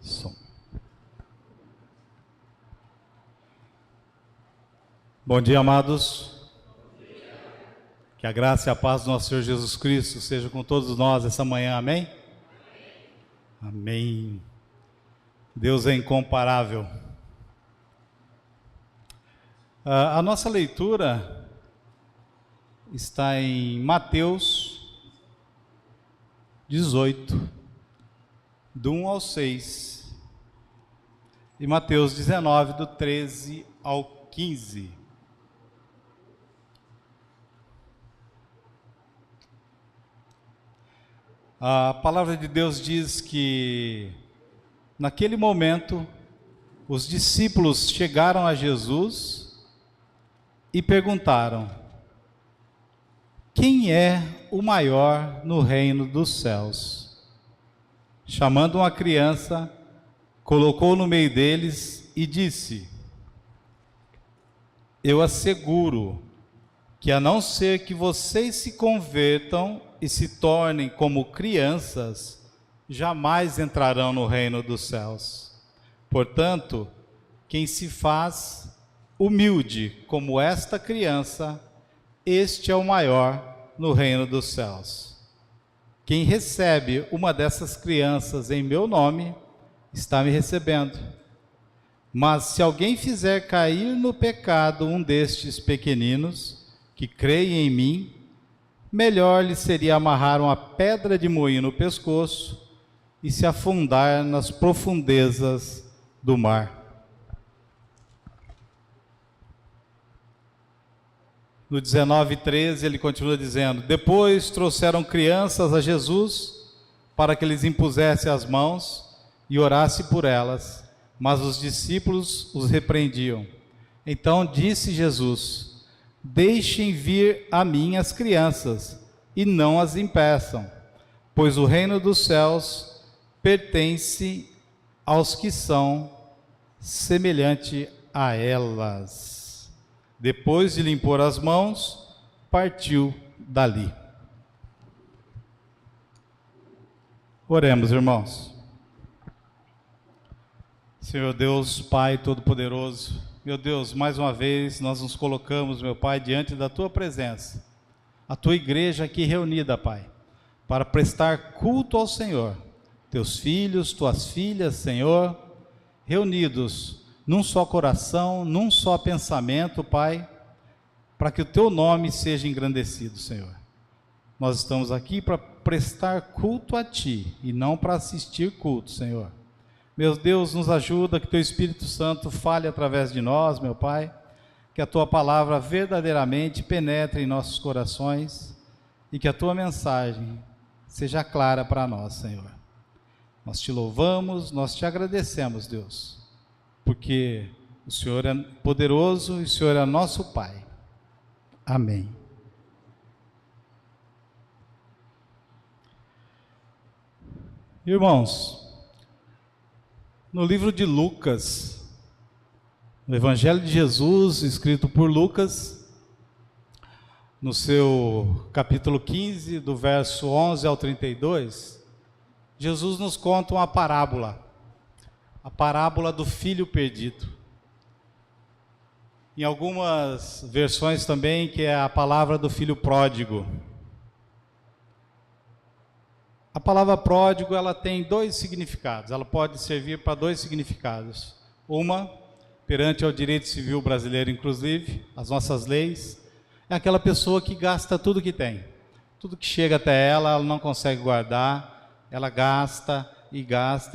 Som. Bom dia, amados. Que a graça e a paz do nosso Senhor Jesus Cristo seja com todos nós essa manhã, amém? Amém. Deus é incomparável. A nossa leitura está em Mateus 18, do 1 ao 6, e Mateus 19, do 13 ao 15. A palavra de Deus diz que, naquele momento, os discípulos chegaram a Jesus e perguntaram: quem é o maior no reino dos céus? Chamando uma criança, colocou no meio deles e disse: eu asseguro que, a não ser que vocês se convertam e se tornem como crianças, jamais entrarão no reino dos céus. Portanto, quem se faz humilde como esta criança, este é o maior no reino dos céus. Quem recebe uma dessas crianças em meu nome, está me recebendo. Mas se alguém fizer cair no pecado um destes pequeninos, que creem em mim, melhor lhe seria amarrar uma pedra de moinho no pescoço e se afundar nas profundezas do mar. No 19:13 ele continua dizendo: depois trouxeram crianças a Jesus para que lhes impusesse as mãos e orasse por elas, mas os discípulos os repreendiam. Então disse Jesus: deixem vir a mim as crianças e não as impeçam, pois o reino dos céus pertence aos que são semelhante a elas. Depois de lhe impor as mãos, partiu dali. Oremos, irmãos. Senhor Deus, Pai Todo-Poderoso, meu Deus, mais uma vez nós nos colocamos, meu Pai, diante da Tua presença, a Tua igreja aqui reunida, Pai, para prestar culto ao Senhor. Teus filhos, Tuas filhas, Senhor, reunidos num só coração, num só pensamento, Pai, para que o Teu nome seja engrandecido, Senhor. Nós estamos aqui para prestar culto a Ti e não para assistir culto, Senhor. Meu Deus, nos ajuda, que Teu Espírito Santo fale através de nós, meu Pai, que a Tua palavra verdadeiramente penetre em nossos corações e que a Tua mensagem seja clara para nós, Senhor. Nós Te louvamos, nós Te agradecemos, Deus, porque o Senhor é poderoso e o Senhor é nosso Pai. Amém. Irmãos, no livro de Lucas, no Evangelho de Jesus, escrito por Lucas, no seu capítulo 15, do verso 11 ao 32, Jesus nos conta uma parábola, a parábola do filho perdido. Em algumas versões também, que é a palavra do filho pródigo. A palavra pródigo, ela tem dois significados, ela pode servir para dois significados. Uma, perante ao direito civil brasileiro, inclusive, as nossas leis, é aquela pessoa que gasta tudo que tem. Tudo que chega até ela, ela não consegue guardar, ela gasta e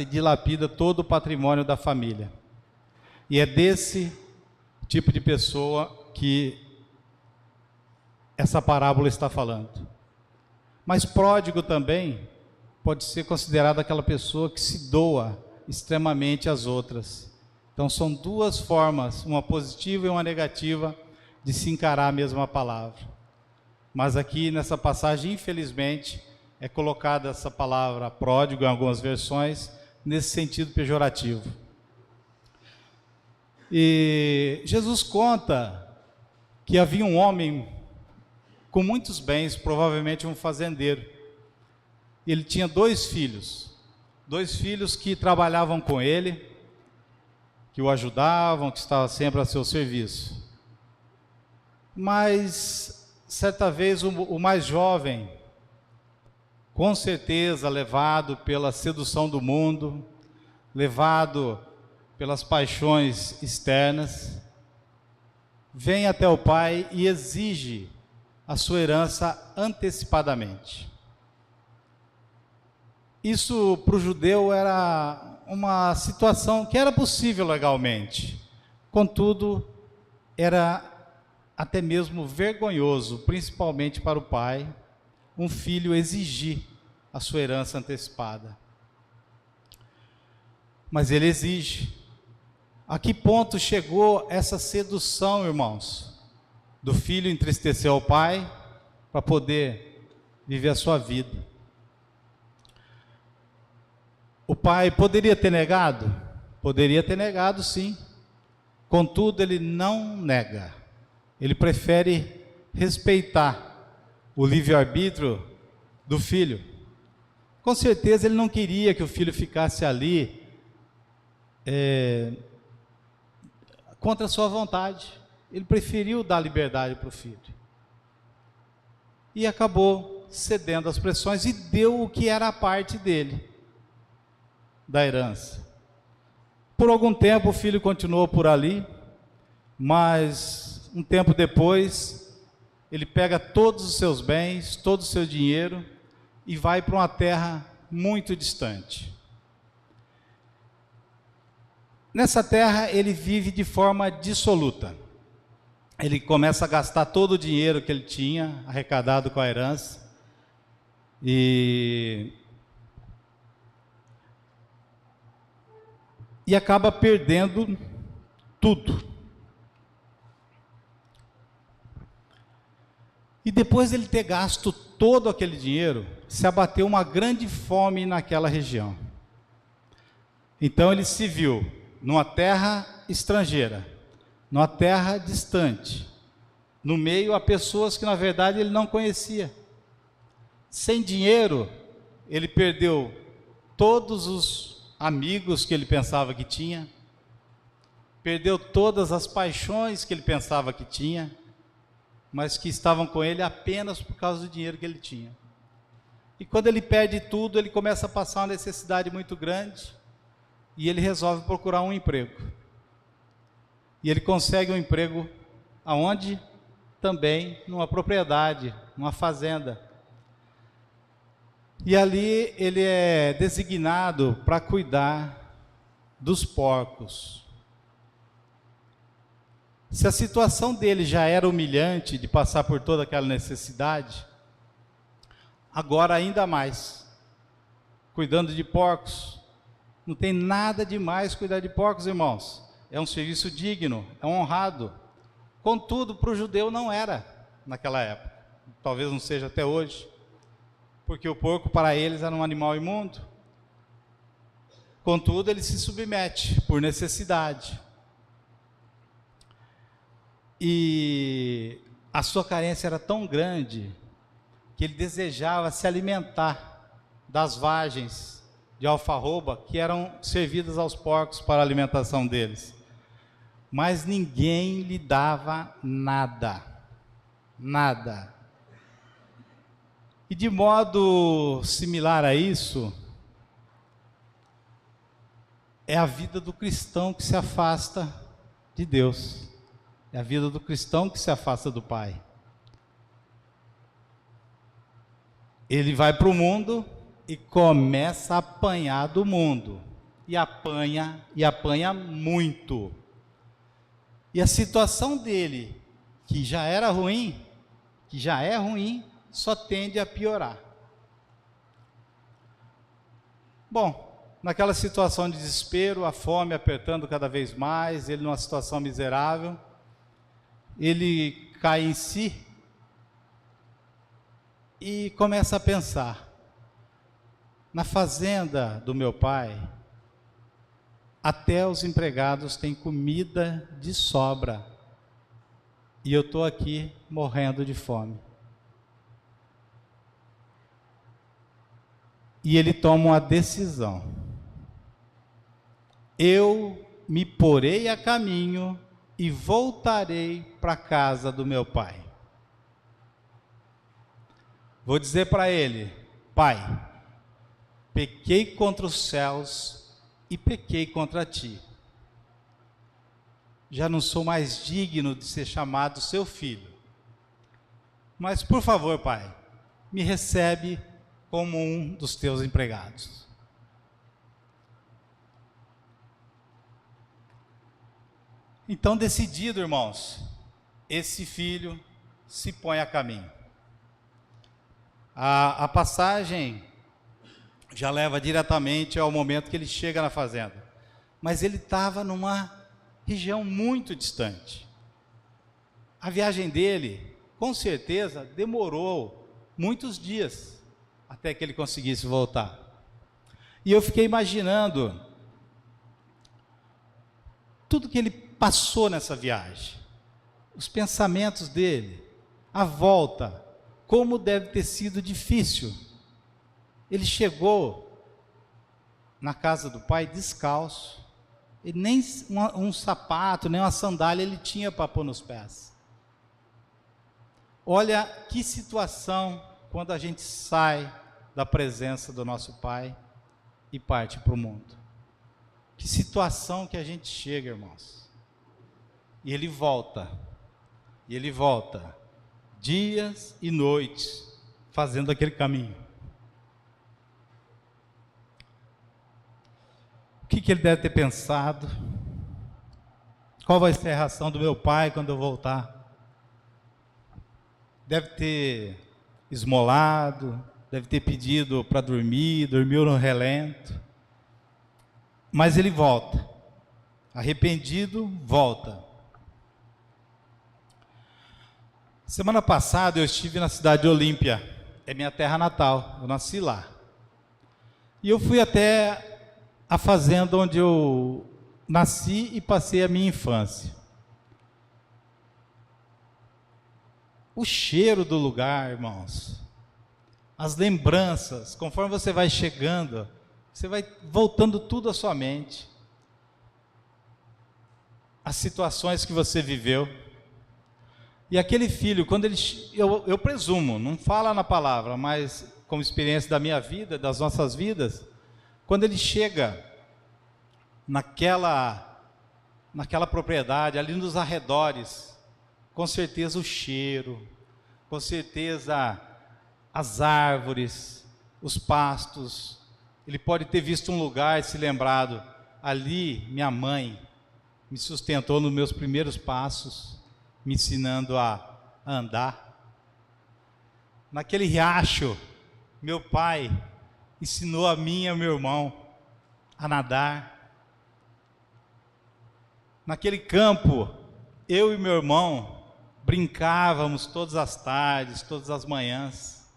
dilapida todo o patrimônio da família. E é desse tipo de pessoa que essa parábola está falando. Mas pródigo também pode ser considerado aquela pessoa que se doa extremamente às outras. Então são duas formas, uma positiva e uma negativa, de se encarar a mesma palavra. Mas aqui nessa passagem, infelizmente, é colocada essa palavra pródigo em algumas versões nesse sentido pejorativo. E Jesus conta que havia um homem com muitos bens, provavelmente um fazendeiro. Ele tinha 2 filhos. 2 filhos que trabalhavam com ele, que o ajudavam, que estavam sempre a seu serviço. Mas, certa vez, o mais jovem, com certeza levado pela sedução do mundo, levado pelas paixões externas, vem até o pai e exige a sua herança antecipadamente. Isso para o judeu era uma situação que era possível legalmente, contudo, era até mesmo vergonhoso, principalmente para o pai, um filho exigir a sua herança antecipada. Mas ele exige. A que ponto chegou essa sedução, irmãos, do filho entristecer o pai para poder viver a sua vida? O pai poderia ter negado? Poderia ter negado, sim. Contudo, ele não nega. Ele prefere respeitar o livre-arbítrio do filho. Com certeza ele não queria que o filho ficasse ali contra a sua vontade. Ele preferiu dar liberdade para o filho. E acabou cedendo às pressões e deu o que era a parte dele, da herança. Por algum tempo o filho continuou por ali, mas um tempo depois, ele pega todos os seus bens, todo o seu dinheiro e vai para uma terra muito distante. Nessa terra ele vive de forma dissoluta. Ele começa a gastar todo o dinheiro que ele tinha arrecadado com a herança e acaba perdendo tudo. E depois de ele ter gasto todo aquele dinheiro, se abateu uma grande fome naquela região. Então ele se viu numa terra estrangeira, numa terra distante, no meio a pessoas que na verdade ele não conhecia. Sem dinheiro, ele perdeu todos os amigos que ele pensava que tinha, perdeu todas as paixões que ele pensava que tinha, mas que estavam com ele apenas por causa do dinheiro que ele tinha. E quando ele perde tudo, ele começa a passar uma necessidade muito grande, e ele resolve procurar um emprego. E ele consegue um emprego aonde? Também numa propriedade, numa fazenda. E ali ele é designado para cuidar dos porcos. Se a situação dele já era humilhante de passar por toda aquela necessidade, agora ainda mais, cuidando de porcos. Não tem nada de mais cuidar de porcos, irmãos. É um serviço digno, é honrado. Contudo, para o judeu não era naquela época. Talvez não seja até hoje. Porque o porco para eles era um animal imundo. Contudo, ele se submete por necessidade. E a sua carência era tão grande que ele desejava se alimentar das vagens de alfarroba que eram servidas aos porcos para a alimentação deles. Mas ninguém lhe dava nada. Nada. E de modo similar a isso, é a vida do cristão que se afasta de Deus. É a vida do cristão que se afasta do Pai. Ele vai para o mundo e começa a apanhar do mundo. E apanha muito. E a situação dele, que já era ruim, que já é ruim, só tende a piorar. Bom, naquela situação de desespero, a fome apertando cada vez mais, ele numa situação miserável, ele cai em si e começa a pensar: na fazenda do meu pai, até os empregados têm comida de sobra, e eu estou aqui morrendo de fome. E ele toma uma decisão. eu me porei a caminho e voltarei para a casa do meu pai. Vou dizer para ele: Pai, pequei contra os céus e pequei contra ti. Já não sou mais digno de ser chamado seu filho. Mas, por favor, Pai, me recebe como um dos teus empregados. Então, decidido, irmãos, esse filho se põe a caminho. A passagem já leva diretamente ao momento que ele chega na fazenda. Mas ele estava numa região muito distante. A viagem dele, com certeza, demorou muitos dias até que ele conseguisse voltar. E eu fiquei imaginando tudo que ele passou nessa viagem, os pensamentos dele, a volta, como deve ter sido difícil. Ele chegou na casa do pai descalço, e nem um sapato, nem uma sandália ele tinha para pôr nos pés. Olha que situação quando a gente sai da presença do nosso pai e parte para o mundo. Que situação que a gente chega, irmãos. E ele volta, dias e noites, fazendo aquele caminho. O que ele deve ter pensado? Qual vai ser a reação do meu pai quando eu voltar? Deve ter esmolado, deve ter pedido para dormir, dormiu no relento. Mas ele volta, arrependido, volta. Semana passada eu estive na cidade de Olímpia, é minha terra natal, eu nasci lá. E eu fui até a fazenda onde eu nasci e passei a minha infância. O cheiro do lugar, irmãos, as lembranças, conforme você vai chegando, você vai voltando tudo à sua mente. As situações que você viveu. E aquele filho, quando ele, eu presumo, não fala na palavra, mas como experiência da minha vida, das nossas vidas, quando ele chega naquela propriedade, ali nos arredores, com certeza o cheiro, com certeza as árvores, os pastos, ele pode ter visto um lugar e se lembrado, ali minha mãe me sustentou nos meus primeiros passos, me ensinando a andar. Naquele riacho, meu pai ensinou a mim e ao meu irmão a nadar. Naquele campo, eu e meu irmão brincávamos todas as tardes, todas as manhãs.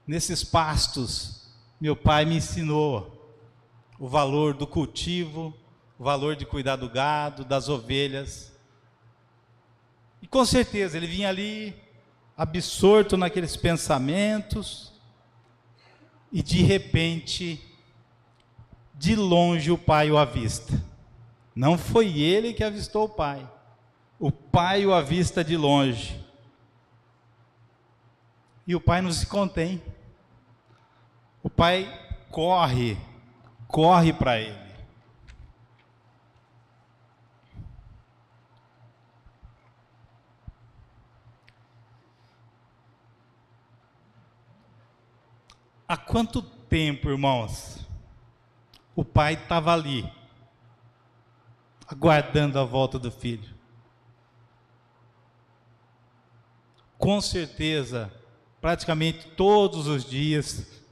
Nesses pastos, meu pai me ensinou o valor do cultivo, o valor de cuidar do gado, das ovelhas. E com certeza ele vinha ali, absorto naqueles pensamentos, e de repente, de longe o pai o avista. Não foi ele que avistou o pai o avista de longe. E o pai não se contém. O pai corre para ele. Há quanto tempo, irmãos, o pai estava ali, aguardando a volta do filho? Com certeza, praticamente todos os dias,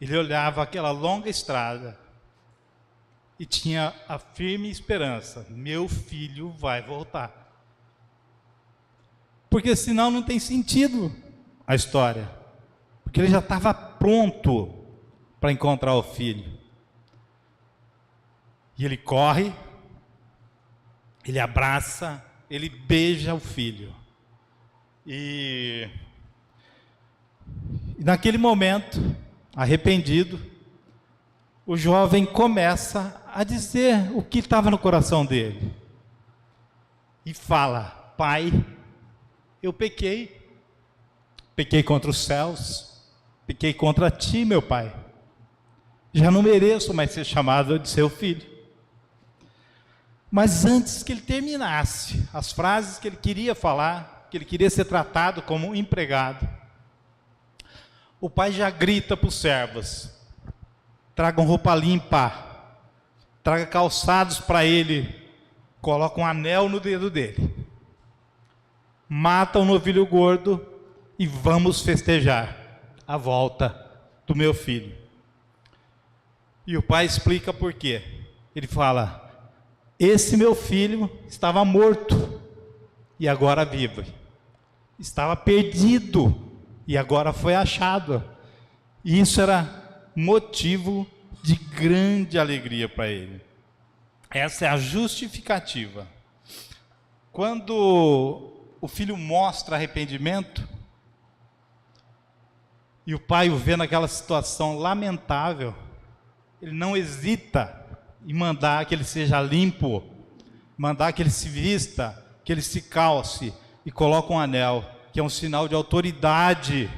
ele olhava aquela longa estrada e tinha a firme esperança: meu filho vai voltar. Porque senão não tem sentido a história. Porque ele já estava pronto para encontrar o filho. E ele corre, ele abraça, ele beija o filho. E naquele momento, arrependido, o jovem começa a a dizer o que estava no coração dele. E fala: Pai, eu pequei contra os céus, pequei contra ti, meu Pai. Já não mereço mais ser chamado de seu filho. Mas antes que ele terminasse as frases que ele queria falar, que ele queria ser tratado como um empregado, o pai já grita para os servos: tragam roupa limpa, traga calçados para ele, coloca um anel no dedo dele, mata um novilho gordo e vamos festejar a volta do meu filho. E o pai explica por quê. Ele fala: esse meu filho estava morto e agora vive, estava perdido e agora foi achado. E isso era motivo de grande alegria para ele. Essa é a justificativa. Quando o filho mostra arrependimento e o pai o vê naquela situação lamentável, ele não hesita em mandar que ele seja limpo, mandar que ele se vista, que ele se calce e coloque um anel, que é um sinal de autoridade.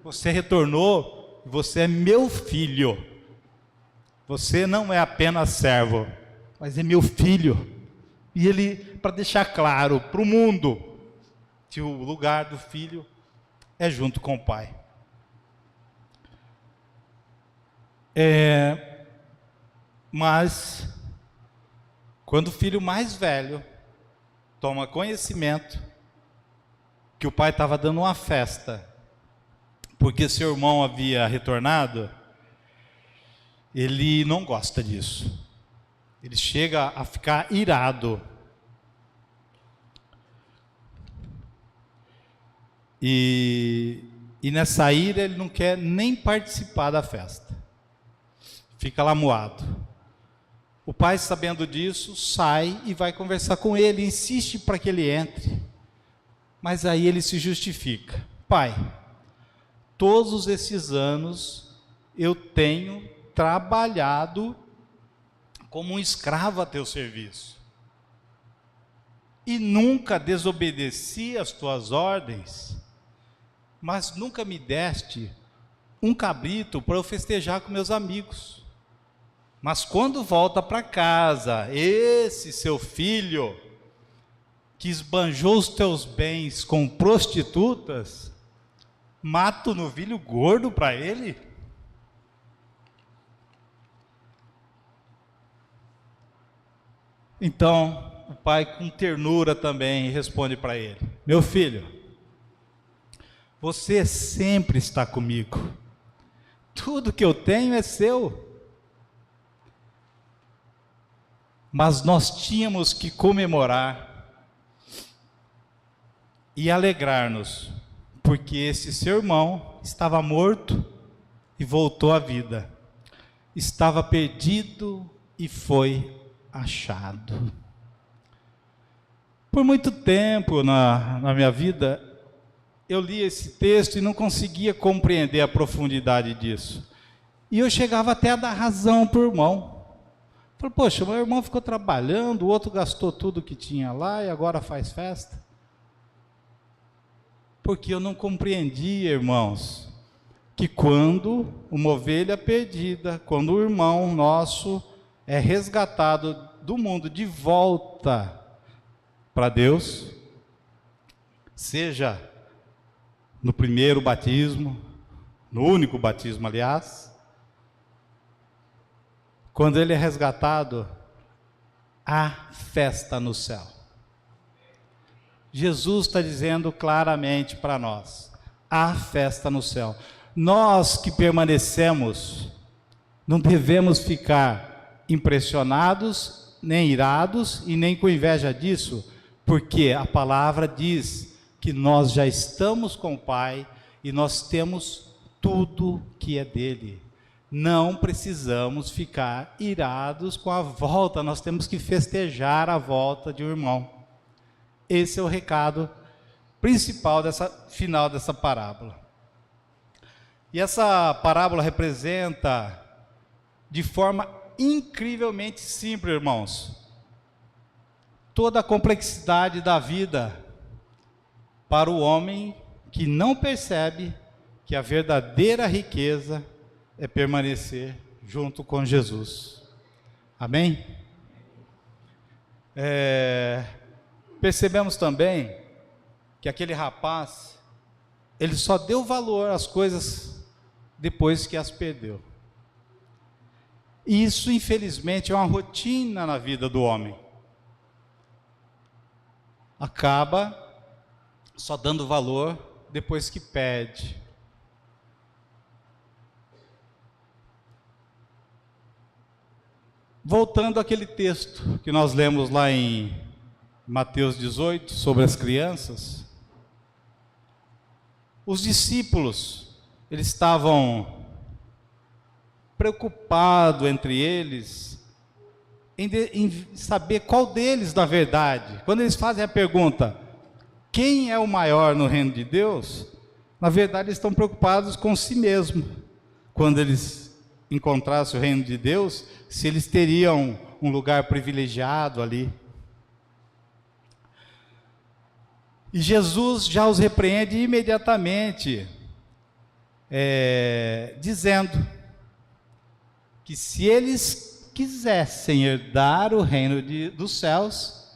Você retornou, você é meu filho. Você não é apenas servo, mas é meu filho. E ele, para deixar claro para o mundo que o lugar do filho é junto com o pai. Mas, quando o filho mais velho toma conhecimento que o pai estava dando uma festa, porque seu irmão havia retornado, ele não gosta disso. Ele chega a ficar irado. E nessa ira ele não quer nem participar da festa. Fica lá moado. O pai, sabendo disso, sai e vai conversar com ele, insiste para que ele entre. Mas aí ele se justifica: pai, todos esses anos eu tenho trabalhado como um escravo a teu serviço e nunca desobedeci às tuas ordens, mas nunca me deste um cabrito para eu festejar com meus amigos. Mas quando volta para casa, esse seu filho, que esbanjou os teus bens com prostitutas, mata o novilho gordo para ele? Então, o pai, com ternura também, responde para ele: meu filho, você sempre está comigo, tudo que eu tenho é seu. Mas nós tínhamos que comemorar e alegrar-nos, porque esse seu irmão estava morto e voltou à vida, estava perdido e foi achado. Por muito tempo na minha vida, eu li esse texto e não conseguia compreender a profundidade disso. E eu chegava até a dar razão para o irmão. Falei: poxa, meu irmão ficou trabalhando, o outro gastou tudo que tinha lá e agora faz festa. Porque eu não compreendia, irmãos, que quando uma ovelha perdida, quando o irmão nosso é resgatado do mundo de volta para Deus, seja no primeiro batismo, no único batismo, aliás, quando ele é resgatado, há festa no céu. Jesus está dizendo claramente para nós: há festa no céu. Nós que permanecemos, não devemos ficar impressionados, nem irados e nem com inveja disso, porque a palavra diz que nós já estamos com o Pai e nós temos tudo que é dele. Não precisamos ficar irados com a volta, nós temos que festejar a volta de um irmão. Esse é o recado principal final dessa parábola. E essa parábola representa de forma incrivelmente simples, irmãos. Toda a complexidade da vida para o homem que não percebe que a verdadeira riqueza é permanecer junto com Jesus. Amém? Percebemos também que aquele rapaz, ele só deu valor às coisas depois que as perdeu. E isso, infelizmente, é uma rotina na vida do homem. Acaba só dando valor depois que perde. Voltando àquele texto que nós lemos lá em Mateus 18, sobre as crianças, os discípulos, eles estavam preocupados entre eles, em saber qual deles, na verdade, quando eles fazem a pergunta, quem é o maior no reino de Deus? Na verdade, eles estão preocupados com si mesmos. Quando eles encontrassem o reino de Deus, se eles teriam um lugar privilegiado ali. E Jesus já os repreende imediatamente, dizendo que se eles quisessem herdar o reino dos céus,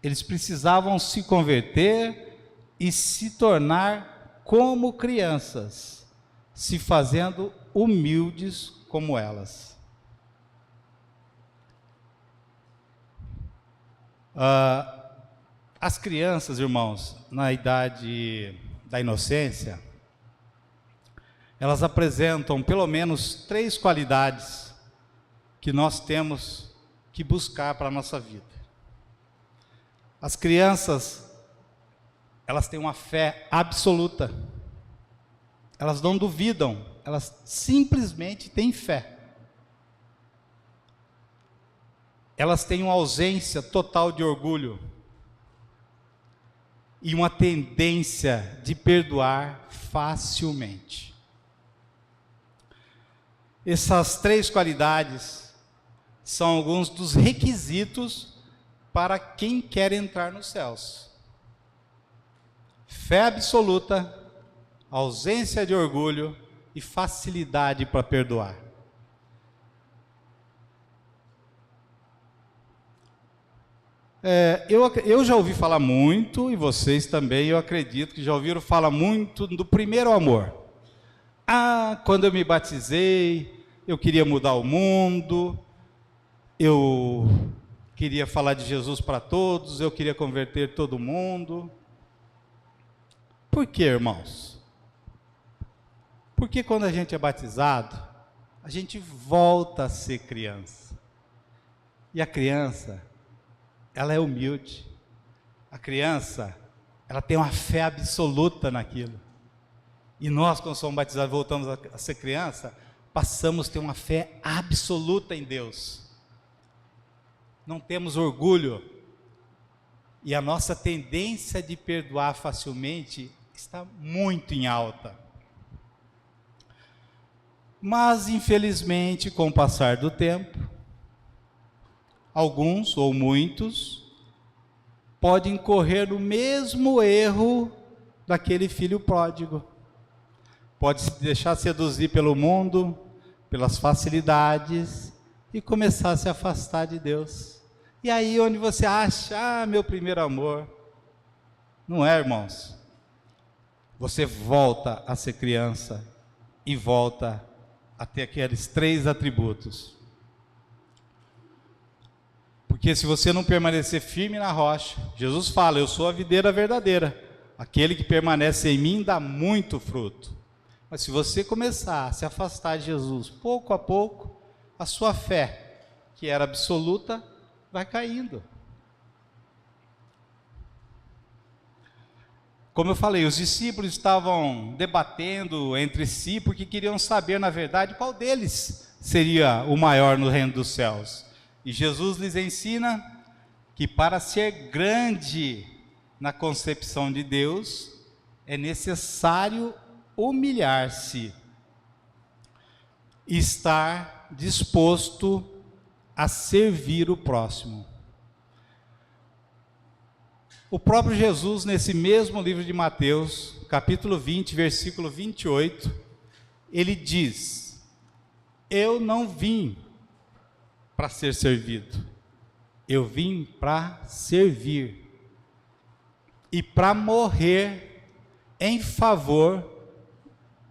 eles precisavam se converter e se tornar como crianças, se fazendo humildes como elas. As crianças, irmãos, na idade da inocência, elas apresentam pelo menos 3 qualidades que nós temos que buscar para a nossa vida. As crianças, elas têm uma fé absoluta, elas não duvidam, elas simplesmente têm fé. Elas têm uma ausência total de orgulho e uma tendência de perdoar facilmente. Essas 3 qualidades são alguns dos requisitos para quem quer entrar nos céus: fé absoluta, ausência de orgulho e facilidade para perdoar. Eu já ouvi falar muito, e vocês também, eu acredito que já ouviram falar muito do primeiro amor. Quando eu me batizei, eu queria mudar o mundo, eu queria falar de Jesus para todos, eu queria converter todo mundo. Por quê, irmãos? Porque quando a gente é batizado, a gente volta a ser criança. E a criança, ela é humilde. A criança, ela tem uma fé absoluta naquilo. E nós, quando somos batizados, voltamos a ser criança, passamos a ter uma fé absoluta em Deus. Não temos orgulho. E a nossa tendência de perdoar facilmente está muito em alta. Mas, infelizmente, com o passar do tempo, alguns ou muitos podem correr no mesmo erro daquele filho pródigo. Pode se deixar seduzir pelo mundo, pelas facilidades e começar a se afastar de Deus. E aí onde você acha, meu primeiro amor. Não é, irmãos? Você volta a ser criança e volta a ter aqueles 3 atributos. Porque se você não permanecer firme na rocha, Jesus fala, eu sou a videira verdadeira, aquele que permanece em mim dá muito fruto. Mas se você começar a se afastar de Jesus, pouco a pouco, a sua fé, que era absoluta, vai caindo. Como eu falei, os discípulos estavam debatendo entre si, porque queriam saber, na verdade, qual deles seria o maior no reino dos céus. E Jesus lhes ensina que para ser grande na concepção de Deus, é necessário humilhar-se, estar disposto a servir o próximo. O próprio Jesus, nesse mesmo livro de Mateus, capítulo 20, versículo 28, ele diz: eu não vim para ser servido, eu vim para servir e para morrer em favor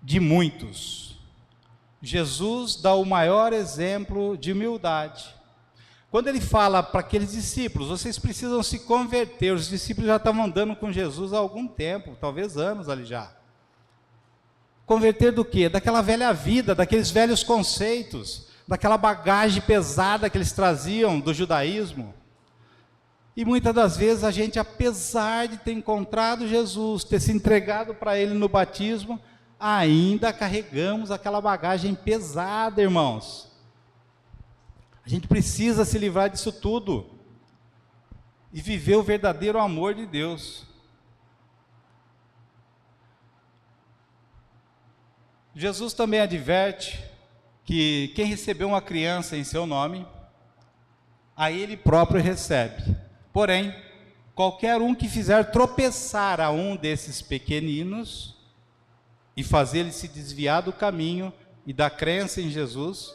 de muitos. Jesus dá o maior exemplo de humildade. Quando ele fala para aqueles discípulos, vocês precisam se converter, os discípulos já estavam andando com Jesus há algum tempo, talvez anos ali já. Converter do quê? Daquela velha vida, daqueles velhos conceitos, daquela bagagem pesada que eles traziam do judaísmo. E muitas das vezes a gente, apesar de ter encontrado Jesus, ter se entregado para Ele no batismo, ainda carregamos aquela bagagem pesada, irmãos. A gente precisa se livrar disso tudo e viver o verdadeiro amor de Deus. Jesus também adverte que quem recebeu uma criança em seu nome, a ele próprio recebe. Porém, qualquer um que fizer tropeçar a um desses pequeninos e fazer ele se desviar do caminho e da crença em Jesus,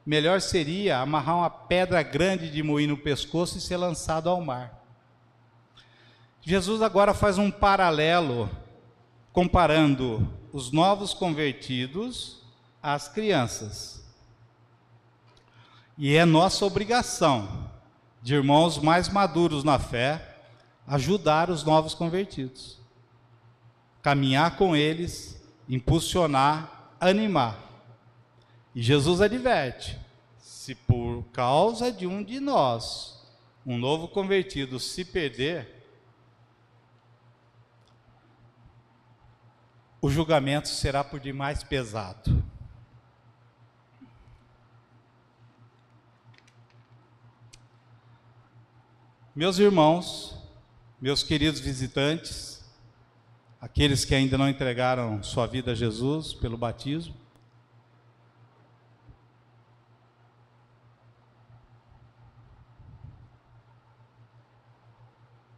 melhor seria amarrar uma pedra grande de moinho no pescoço e ser lançado ao mar. Jesus agora faz um paralelo, comparando os novos convertidos às crianças. E é nossa obrigação, de irmãos mais maduros na fé, ajudar os novos convertidos. Caminhar com eles, impulsionar, animar. E Jesus adverte: se por causa de um de nós, um novo convertido se perder, o julgamento será por demais pesado. Meus irmãos, meus queridos visitantes, aqueles que ainda não entregaram sua vida a Jesus pelo batismo,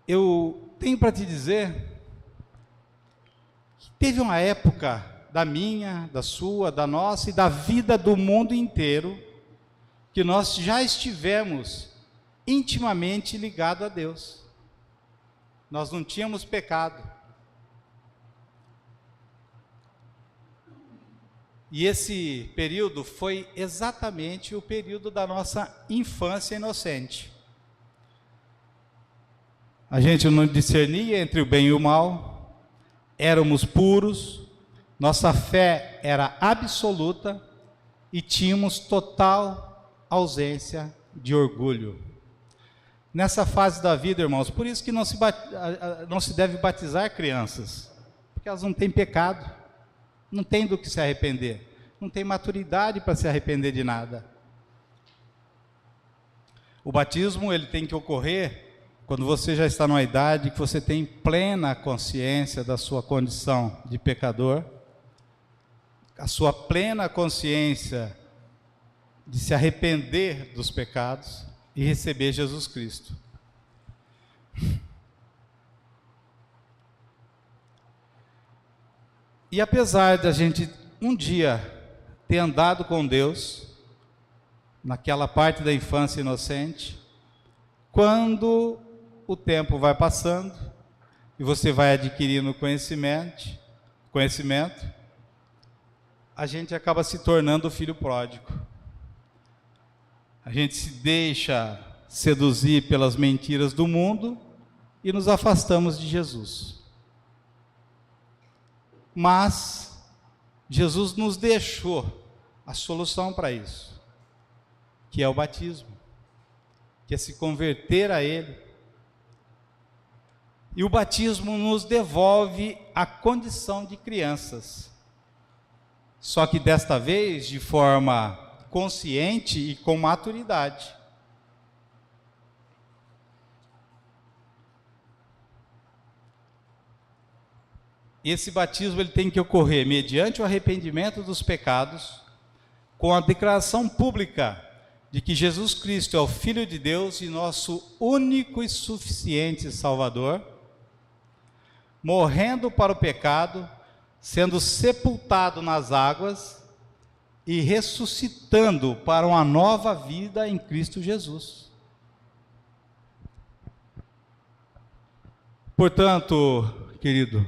eu tenho para te dizer que teve uma época da minha, da sua, da nossa e da vida do mundo inteiro, que nós já estivemos intimamente ligados a Deus. Nós não tínhamos pecado. E esse período foi exatamente o período da nossa infância inocente. A gente não discernia entre o bem e o mal, éramos puros, nossa fé era absoluta e tínhamos total ausência de orgulho. Nessa fase da vida, irmãos, por isso que não se deve batizar crianças, porque elas não têm pecado, não têm do que se arrepender, não têm maturidade para se arrepender de nada. O batismo, ele tem que ocorrer quando você já está numa idade que você tem plena consciência da sua condição de pecador, a sua plena consciência de se arrepender dos pecados e receber Jesus Cristo. E apesar da gente um dia ter andado com Deus, naquela parte da infância inocente, quando o tempo vai passando e você vai adquirindo conhecimento, a gente acaba se tornando o filho pródigo. A gente se deixa seduzir pelas mentiras do mundo e nos afastamos de Jesus. Mas Jesus nos deixou a solução para isso, que é o batismo, que é se converter a Ele. E o batismo nos devolve a condição de crianças, só que desta vez de forma consciente e com maturidade. Esse batismo ele tem que ocorrer mediante o arrependimento dos pecados, com a declaração pública de que Jesus Cristo é o Filho de Deus e nosso único e suficiente Salvador, morrendo para o pecado, sendo sepultado nas águas e ressuscitando para uma nova vida em Cristo Jesus. Portanto, querido,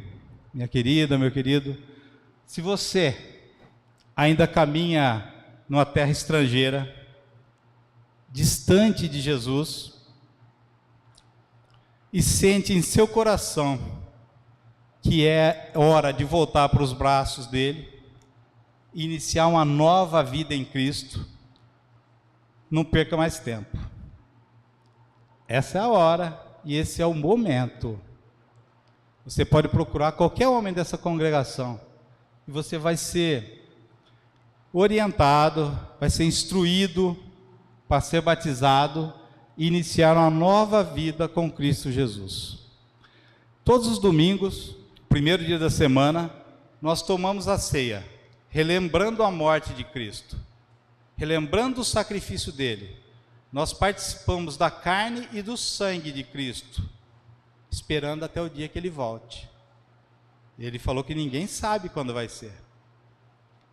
minha querida, meu querido, se você ainda caminha numa terra estrangeira, distante de Jesus, e sente em seu coração que é hora de voltar para os braços dele, e iniciar uma nova vida em Cristo, não perca mais tempo. Essa é a hora e esse é o momento. Você pode procurar qualquer homem dessa congregação e você vai ser orientado, vai ser instruído para ser batizado e iniciar uma nova vida com Cristo Jesus. Todos os domingos, primeiro dia da semana, nós tomamos a ceia, relembrando a morte de Cristo, relembrando o sacrifício dele. Nós participamos da carne e do sangue de Cristo, esperando até o dia que ele volte. Ele falou que ninguém sabe quando vai ser.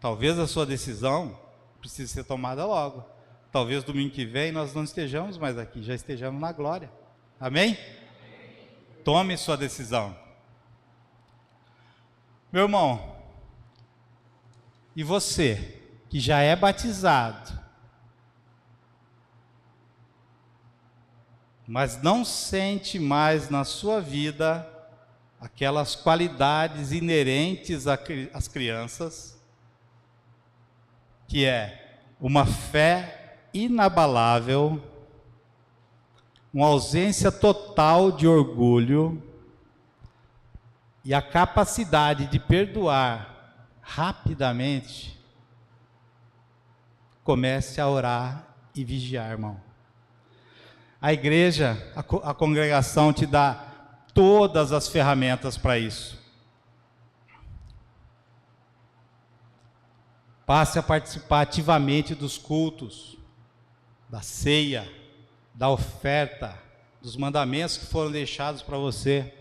Talvez a sua decisão precise ser tomada logo. Talvez domingo que vem nós não estejamos mais aqui, já estejamos na glória. Amém? Tome sua decisão. Meu irmão, e você que já é batizado, mas não sente mais na sua vida aquelas qualidades inerentes às crianças, que é uma fé inabalável, uma ausência total de orgulho e a capacidade de perdoar rapidamente, comece a orar e vigiar, irmão. A igreja, a congregação te dá todas as ferramentas para isso. Passe a participar ativamente dos cultos, da ceia, da oferta, dos mandamentos que foram deixados para você.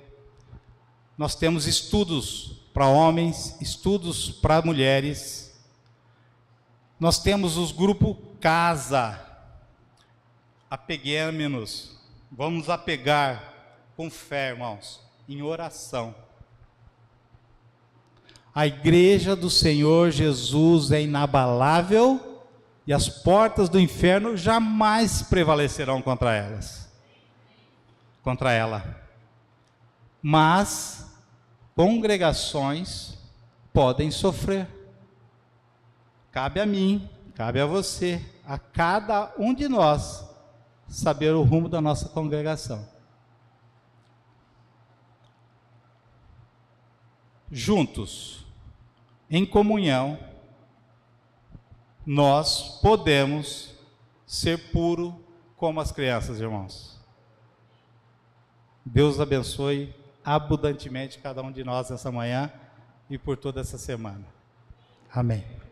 Nós temos estudos para homens, estudos para mulheres. Nós temos os grupos casa. Apeguemos-nos, vamos apegar com fé, irmãos, em oração. A igreja do Senhor Jesus é inabalável e as portas do inferno jamais prevalecerão contra ela. Mas congregações podem sofrer. Cabe a mim, cabe a você, a cada um de nós, saber o rumo da nossa congregação. Juntos, em comunhão, nós podemos ser puro como as crianças, irmãos. Deus abençoe abundantemente cada um de nós nessa manhã e por toda essa semana. Amém.